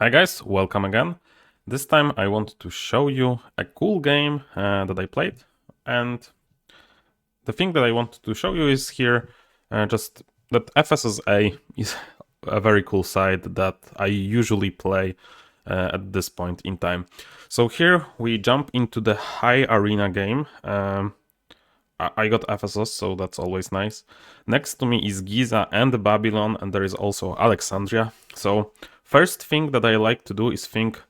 Hi guys, welcome again. This time I want to show you a cool game that I played, and the thing that I want to show you is here just that Ephesos A is a very cool site that I usually play at this point in time. So here we jump into the high arena game. I got Ephesus, so that's always nice. Next to me is Giza and Babylon, and there is also Alexandria. So first thing that I like to do is think,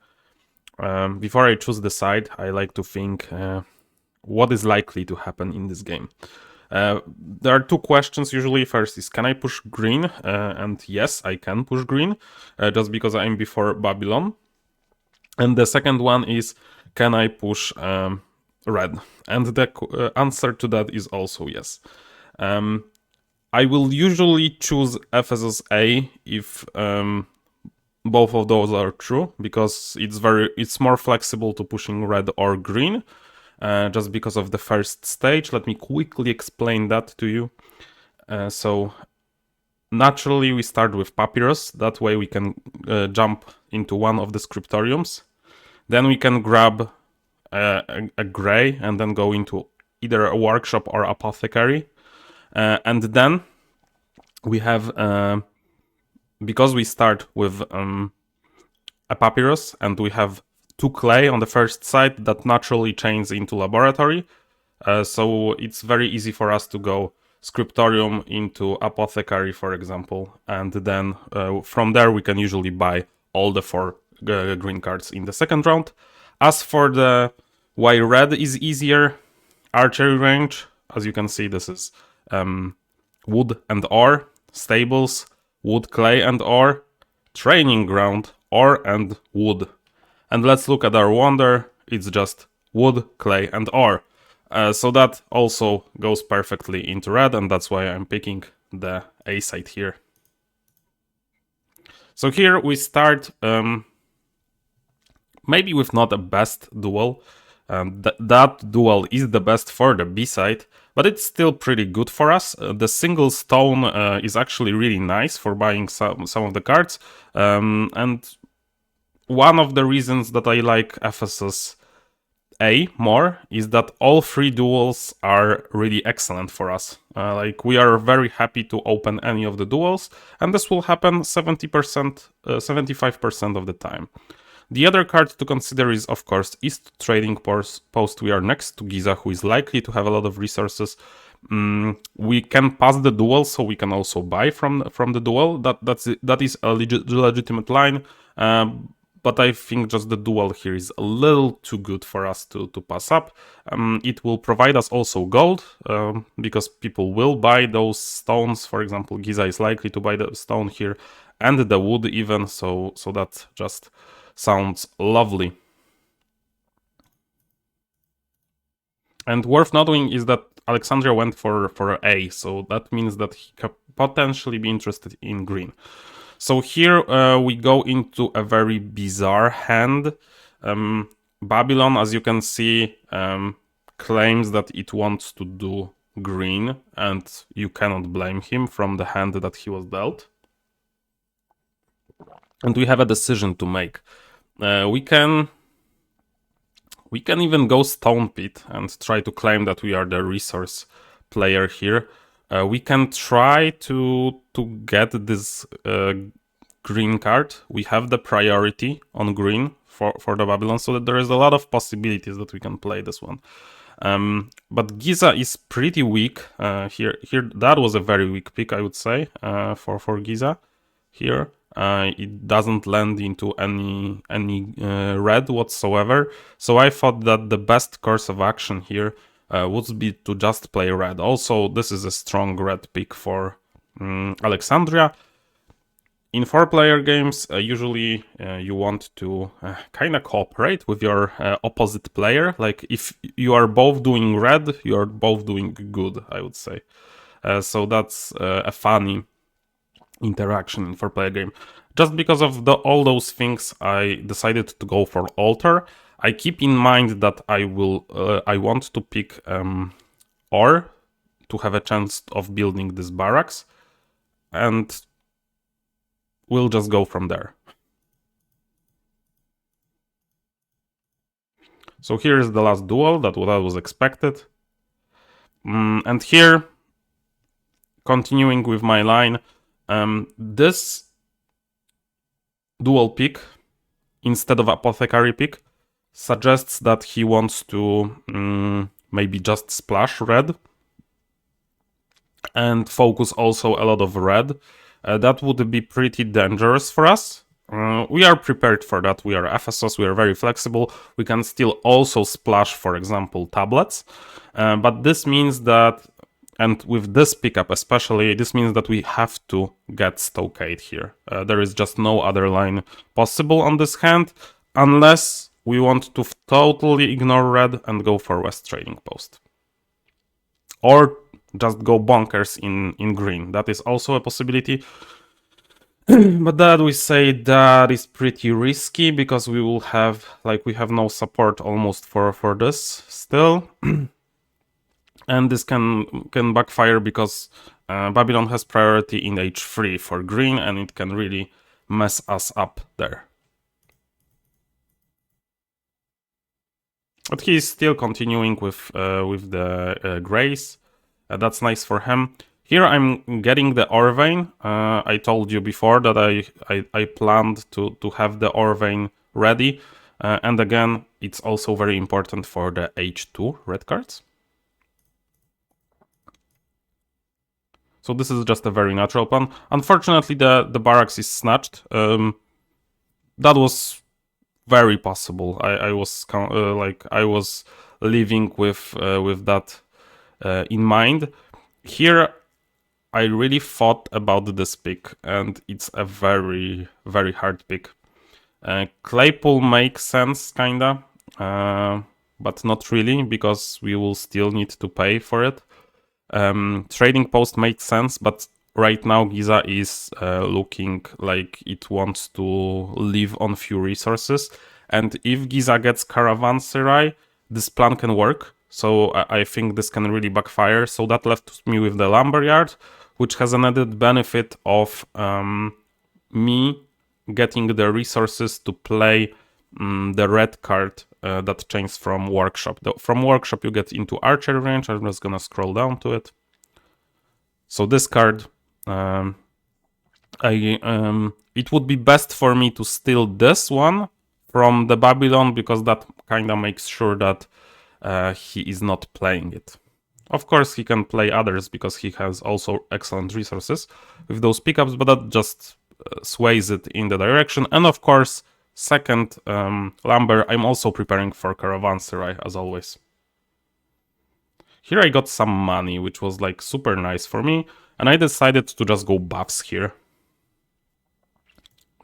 before I choose the side, I like to think what is likely to happen in this game. There are two questions usually. First is, can I push green? And yes, I can push green, just because I'm before Babylon. And the second one is, can I push red? And the answer to that is also yes. I will usually choose Ephesus A if both of those are true, because it's more flexible to pushing red or green, just because of the first stage. Let me quickly explain that to you. So naturally we start with Papyrus, that way we can jump into one of the scriptoriums. Then we can grab a gray and then go into either a workshop or apothecary. And then we have, because we start with a papyrus and we have 2 clay on the first side, that naturally changes into laboratory. So it's very easy for us to go scriptorium into apothecary, for example, and then from there we can usually buy all the 4 green cards in the second round. As for the why red is easier, archery range, as you can see, this is wood and ore, stables, wood, clay and ore, training ground, ore and wood. And let's look at our wonder, it's just wood, clay and ore. So that also goes perfectly into red, and that's why I'm picking the A side here. So here we start maybe with not the best duel. That duel is the best for the B side, but it's still pretty good for us. The single stone is actually really nice for buying some of the cards, and one of the reasons that I like Ephesus A more is that all 3 duels are really excellent for us. Like, we are very happy to open any of the duels, and this will happen 70%, 75% of the time. The other card to consider is, of course, East Trading Post. We are next to Giza, who is likely to have a lot of resources. We can pass the duel, so we can also buy from the duel. That is a legitimate line, but I think just the duel here is a little too good for us to pass up. It will provide us also gold, because people will buy those stones. For example, Giza is likely to buy the stone here, and the wood even, so that just sounds lovely. And worth noting is that Alexandria went for A, so that means that he could potentially be interested in green. So here we go into a very bizarre hand. Babylon, as you can see, claims that it wants to do green, and you cannot blame him from the hand that he was dealt. And we have a decision to make. We can even go Stone Pit and try to claim that we are the resource player here. We can try to get this green card. We have the priority on green for the Babylon, so that there is a lot of possibilities that we can play this one. But Giza is pretty weak here. That was a very weak pick, I would say, for Giza here. It doesn't land into any red whatsoever, so I thought that the best course of action here would be to just play red. Also, this is a strong red pick for Alexandria. In 4-player games, usually you want to kind of cooperate with your opposite player. Like, if you are both doing red, you are both doing good, I would say. So that's a funny interaction in 4-player game. Just because of all those things, I decided to go for altar. I keep in mind that I want to pick ore to have a chance of building this barracks, and we'll just go from there. So here is the last duel, that was expected. And here, continuing with my line, this dual pick, instead of apothecary pick, suggests that he wants to maybe just splash red and focus also a lot of red. That would be pretty dangerous for us. We are prepared for that. We are Ephesos, we are very flexible. We can still also splash, for example, tablets. But this means that, and with this pickup especially, this means that we have to get Stockade here. There is just no other line possible on this hand, unless we want to totally ignore red and go for West Trading Post. Or just go bonkers in green. That is also a possibility. But that we say that is pretty risky, because we will have, like, we have no support almost for this still. And this can backfire, because Babylon has priority in h3 for green, and it can really mess us up there. But he is still continuing with the grays. That's nice for him. Here I'm getting the Orvane. I told you before that I planned to have the Orvane ready. And again, it's also very important for the h2 red cards. So this is just a very natural plan. Unfortunately, the barracks is snatched. That was very possible. I was living with that in mind. Here, I really thought about this pick, and it's a very, very hard pick. Claypool makes sense, kinda, but not really, because we will still need to pay for it. Trading Post makes sense, but right now Giza is looking like it wants to live on few resources. And if Giza gets Caravanserai, this plan can work. So I think this can really backfire. So that left me with the Lumberyard, which has an added benefit of me getting the resources to play the red card that changes from Workshop. From Workshop you get into Archer range. I'm just gonna scroll down to it. So this card, it would be best for me to steal this one from the Babylon, because that kind of makes sure that he is not playing it. Of course, he can play others, because he has also excellent resources with those pickups, but that just sways it in the direction. And of course, second Lumber, I'm also preparing for Caravanserai, as always. Here I got some money, which was like super nice for me, and I decided to just go buffs here.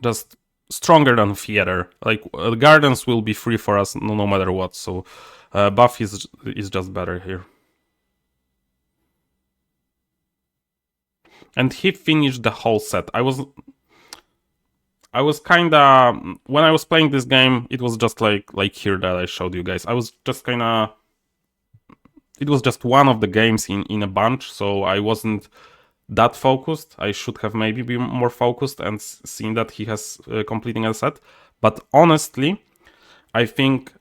Just stronger than theater. Like, gardens will be free for us no matter what, so buff is just better here. And he finished the whole set. I was kinda, when I was playing this game, it was just like here that I showed you guys. I was just kinda, it was just one of the games in a bunch, so I wasn't that focused. I should have maybe been more focused and seen that he has completing a set. But honestly, I think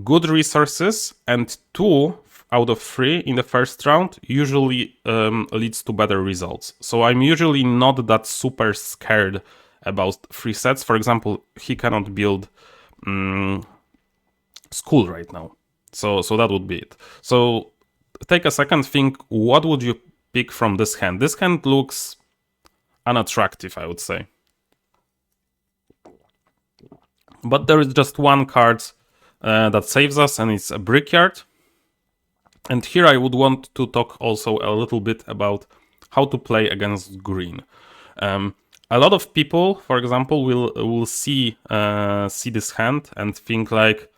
good resources and 2 out of 3 in the first round usually leads to better results. So I'm usually not that super scared about 3 sets. For example, he cannot build school right now. So that would be it. So take a second, think, what would you pick from this hand? This hand looks unattractive, I would say. But there is just one card that saves us, and it's a Brickyard. And here I would want to talk also a little bit about how to play against green. A lot of people, for example, will see this hand and think like,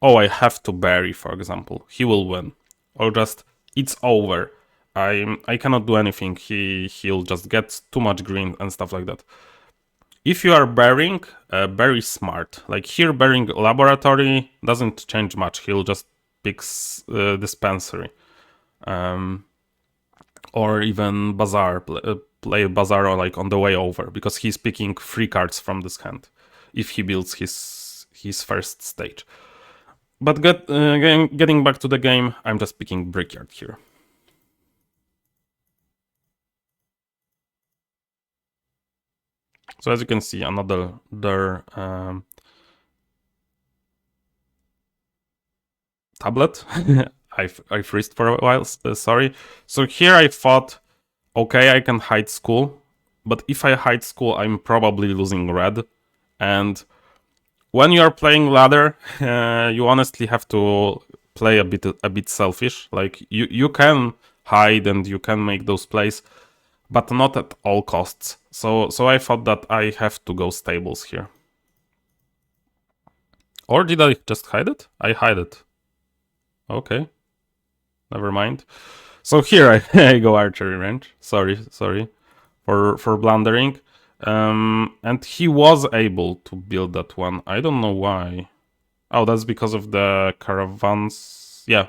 oh, I have to bury, for example. He will win. Or just, it's over. I cannot do anything. He'll just get too much green and stuff like that. If you are burying, bury smart. Like here, burying Laboratory doesn't change much. He'll just pick Dispensary. Or even Bazaar. Play Bazaar like on the way over, because he's picking 3 cards from this hand if he builds his first stage. But getting back to the game, I'm just picking Brickyard here. So as you can see, another tablet. I freezed for a while, sorry. So here I thought, okay, I can hide school, but if I hide school, I'm probably losing red. And when you are playing ladder, you honestly have to play a bit selfish. Like you can hide and you can make those plays, but not at all costs. So I thought that I have to go stables here. Or did I just hide it? I hide it. Okay. Never mind. So here I go archery range. Sorry for blundering. And he was able to build that one. I don't know why. Oh, that's because of the caravans. Yeah.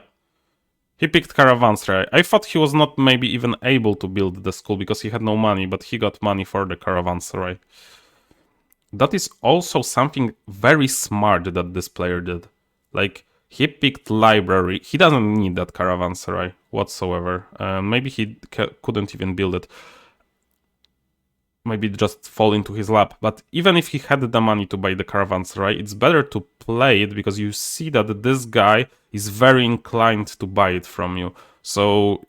He picked caravanserai. I thought he was not maybe even able to build the school because he had no money, but he got money for the caravanserai. That is also something very smart that this player did. Like, he picked library. He doesn't need that caravanserai whatsoever. Maybe he couldn't even build it. Maybe just fall into his lap. But even if he had the money to buy the caravanserai, it's better to play it because you see that this guy is very inclined to buy it from you. So,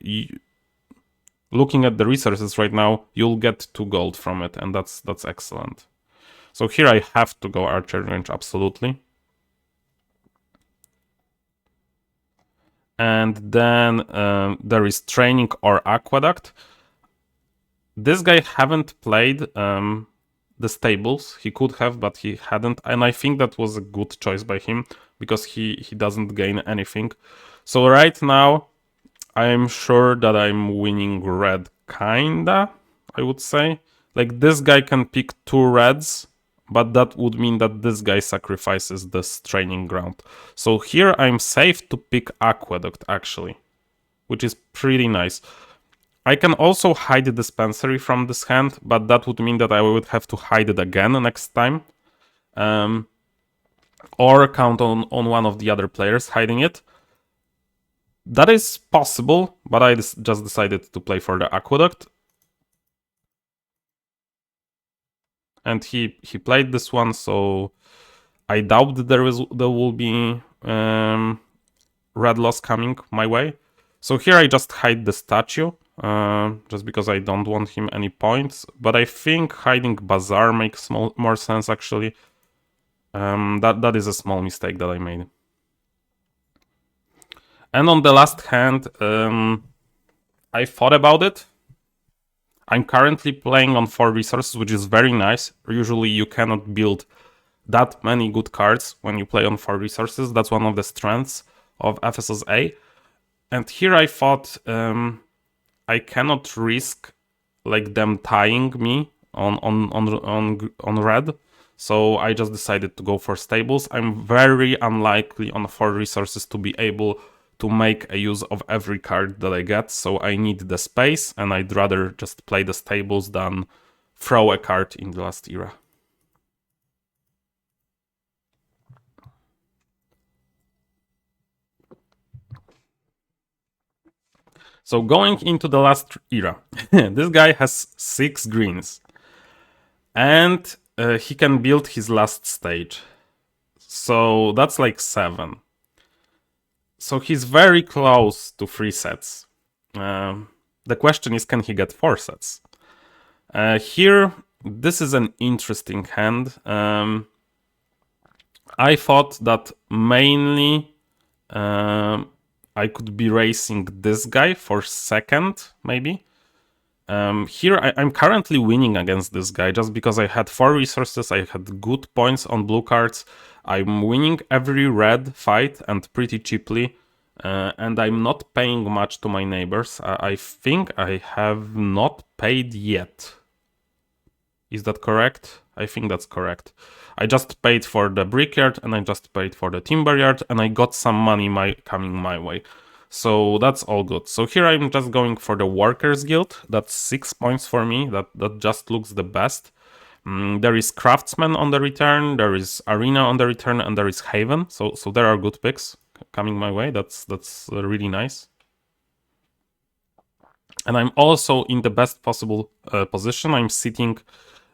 looking at the resources right now, you'll get 2 gold from it, and that's excellent. So here I have to go archery range, absolutely. And then there is training or aqueduct. This guy haven't played the stables. He could have, but he hadn't. And I think that was a good choice by him because he doesn't gain anything. So right now, I'm sure that I'm winning red, kinda, I would say. Like, this guy can pick 2 reds, but that would mean that this guy sacrifices this training ground. So here I'm safe to pick aqueduct, actually, which is pretty nice. I can also hide the dispensary from this hand, but that would mean that I would have to hide it again next time. Or count on one of the other players hiding it. That is possible, but I just decided to play for the aqueduct. And he played this one, so I doubt that there will be red loss coming my way. So here I just hide the statue, just because I don't want him any points. But I think hiding Bazaar makes more sense, actually. That is a small mistake that I made. And on the last hand, I thought about it. I'm currently playing on 4 resources, which is very nice. Usually you cannot build that many good cards when you play on 4 resources. That's one of the strengths of Ephesos A. And here I thought I cannot risk like them tying me on red. So I just decided to go for stables. I'm very unlikely on 4 resources to be able to make a use of every card that I get, so I need the space, and I'd rather just play the stables than throw a card in the last era. So going into the last era, this guy has 6 greens, and he can build his last stage. So that's like 7. So he's very close to 3 sets. The question is, can he get 4 sets? Here, this is an interesting hand. I thought that mainly I could be racing this guy for second, maybe. Here, I'm currently winning against this guy just because I had 4 resources, I had good points on blue cards. I'm winning every red fight and pretty cheaply. And I'm not paying much to my neighbors. I think I have not paid yet. Is that correct? I think that's correct. I just paid for the brickyard and I just paid for the timber yard and I got some money coming my way. So that's all good. So here I'm just going for the Workers Guild. That's 6 points for me. That just looks the best. There is Craftsman on the return, there is Arena on the return, and there is Haven. So there are good picks coming my way. That's really nice. And I'm also in the best possible position. I'm sitting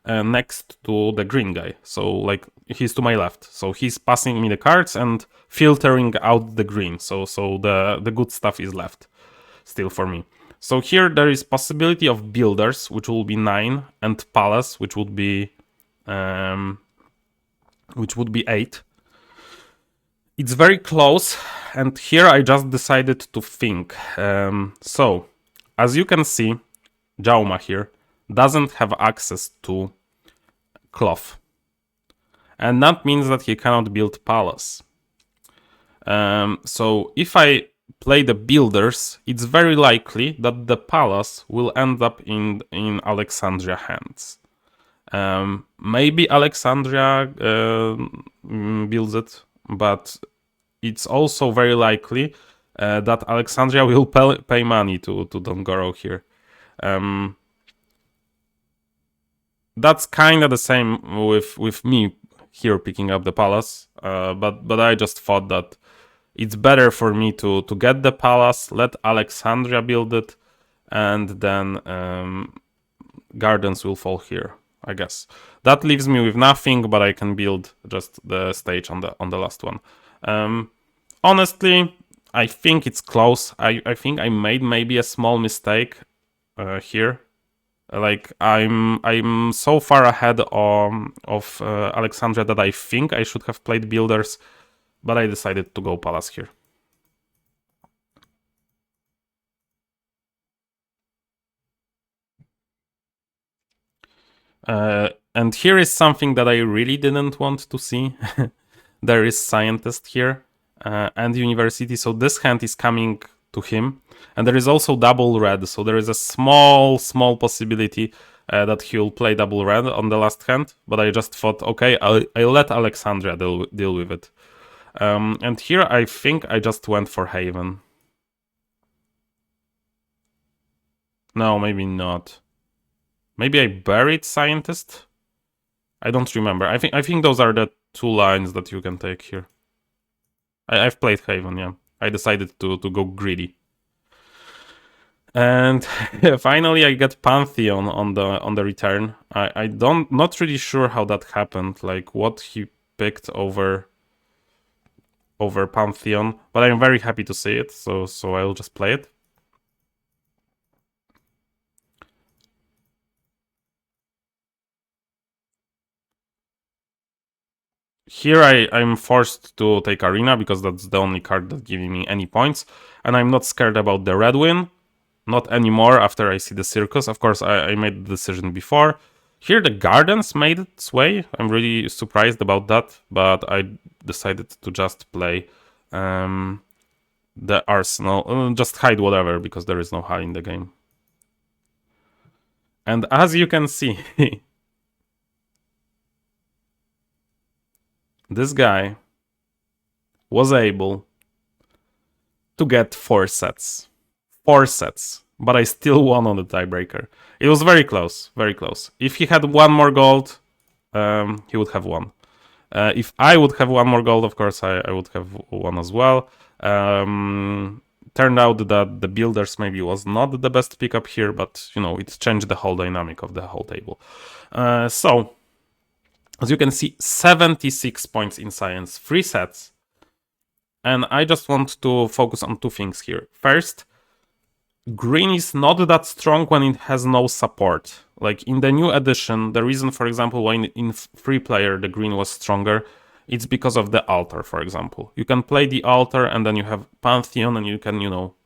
next to the green guy. So like he's to my left. So he's passing me the cards and filtering out the green. So the good stuff is left still for me. So here there is possibility of builders, which will be 9, and palace, which would be 8. It's very close, and here I just decided to think. So, as you can see, Jauma here doesn't have access to cloth. And that means that he cannot build palace. So if I play the builders, it's very likely that the palace will end up in Alexandria hands. Maybe Alexandria builds it, but it's also very likely that Alexandria will pay money to Dongoro here. That's kind of the same with me here picking up the palace, but I just thought that it's better for me to get the palace, let Alexandria build it, and then gardens will fall here, I guess. That leaves me with nothing, but I can build just the stage on the last one. Honestly, I think it's close. I think I made maybe a small mistake here. Like I'm so far ahead of Alexandria that I think I should have played builders, but I decided to go palace here. And here is something that I really didn't want to see. There is scientist here and university, so this hand is coming to him. And there is also double red, so there is a small possibility that he'll play double red on the last hand. But I just thought, okay, I'll let Alexandria deal with it. And here I think I just went for Haven. No, maybe not. Maybe I buried Scientist? I don't remember. I think those are the 2 lines that you can take here. I've played Haven, yeah. I decided to go greedy. And finally I get Pantheon on the return. I not really sure how that happened, like what he picked over Pantheon, but I'm very happy to see it, so I'll just play it. Here I'm forced to take Arena because that's the only card that's giving me any points, and I'm not scared about the red win. Not anymore after I see the Circus. Of course, I made the decision before. Here the Gardens made its way. I'm really surprised about that, but I decided to just play the Arsenal. Just hide whatever, because there is no high in the game. And as you can see, this guy was able to get 4 sets. 4 sets. But I still won on the tiebreaker. It was very close, very close. If he had 1 more gold, he would have won. If I would have 1 more gold, of course, I would have won as well. Turned out that the builders maybe was not the best pickup here, but, you know, it changed the whole dynamic of the whole table. So, as you can see, 76 points in science, 3 sets. And I just want to focus on 2 things here. First, green is not that strong when it has no support. Like in the new edition, the reason, for example, why in free player the green was stronger, it's because of the altar, for example. You can play the altar and then you have Pantheon and you can, you know,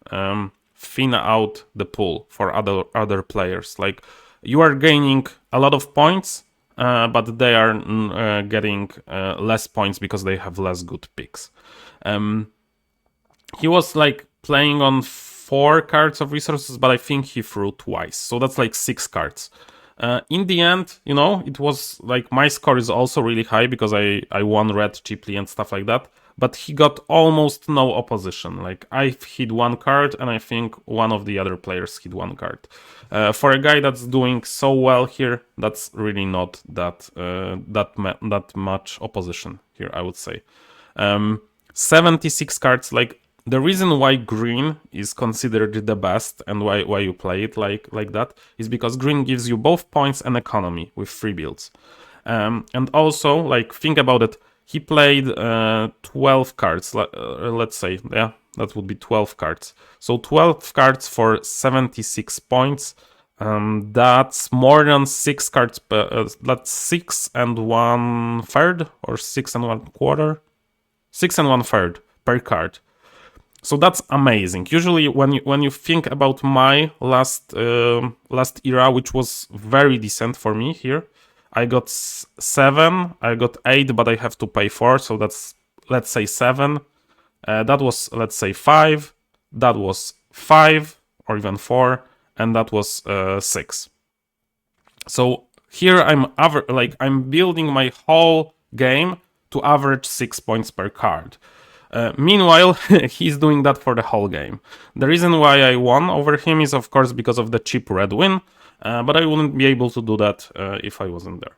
thin out the pool for other players. Like you are gaining a lot of points, but they are getting less points because they have less good picks. He was like playing on 4 cards of resources, but I think he threw twice, so that's like 6 cards. In the end, you know, it was like my score is also really high because I won red cheaply and stuff like that. But he got almost no opposition. Like I've hit one card, and I think one of the other players hit one card. For a guy that's doing so well here, that's really not that much opposition here, I would say. 76 cards, like the reason why green is considered the best and why you play it like that is because green gives you both points and economy with free builds. And also, like, think about it. He played 12 cards, let's say, yeah, that would be 12 cards. So 12 cards for 76 points. That's more than 6 cards, that's 6 and 1/3 or 6 and 1/4. 6 and 1/3 per card. So that's amazing. Usually, when you think about my last era, which was very decent for me here, I got 7, I got 8, but I have to pay 4, so that's, let's say, 7. That was, let's say, 5. That was 5 or even 4, and that was 6. So here I'm building my whole game to average 6 points per card. Meanwhile, he's doing that for the whole game. The reason why I won over him is, of course, because of the cheap red win, but I wouldn't be able to do that if I wasn't there.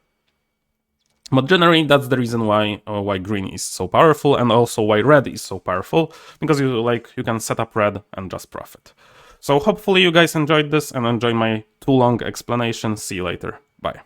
But generally, that's the reason why green is so powerful, and also why red is so powerful, because you can set up red and just profit. So hopefully you guys enjoyed this and enjoy my too long explanation. See you later. Bye.